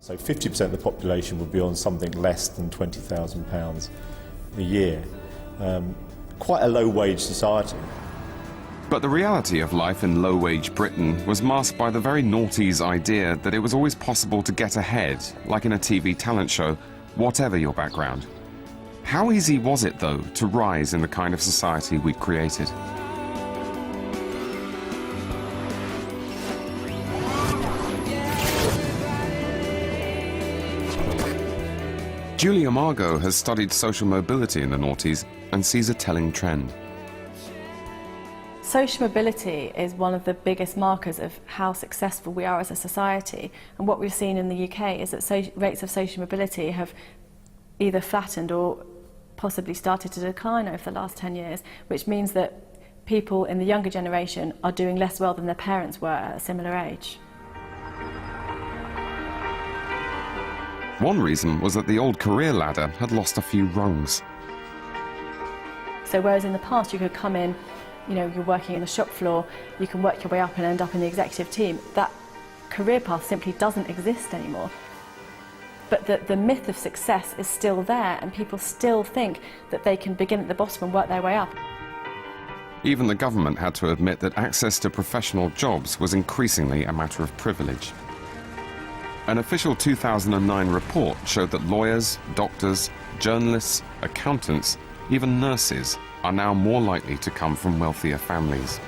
So 50% of the population would be on something less than £20,000 a year. Quite a low-wage society. But the reality of life in low-wage Britain was masked by the very noughties idea that it was always possible to get ahead, like in a TV talent show, whatever your background. How easy was it, though, to rise in the kind of society we'd created? Julia Margot has studied social mobility in the noughties and sees a telling trend. Social mobility is one of the biggest markers of how successful we are as a society, and what we've seen in the UK is that rates of social mobility have either flattened or possibly started to decline over the last 10 years, which means that people in the younger generation are doing less well than their parents were at a similar age. One reason was that the old career ladder had lost a few rungs. So whereas in the past you could come in, you know, you're working in the shop floor, you can work your way up and end up in the executive team, that career path simply doesn't exist anymore. But the myth of success is still there, and people still think that they can begin at the bottom and work their way up. Even the government had to admit that access to professional jobs was increasingly a matter of privilege. An official 2009 report showed that lawyers, doctors, journalists, accountants, even nurses are now more likely to come from wealthier families.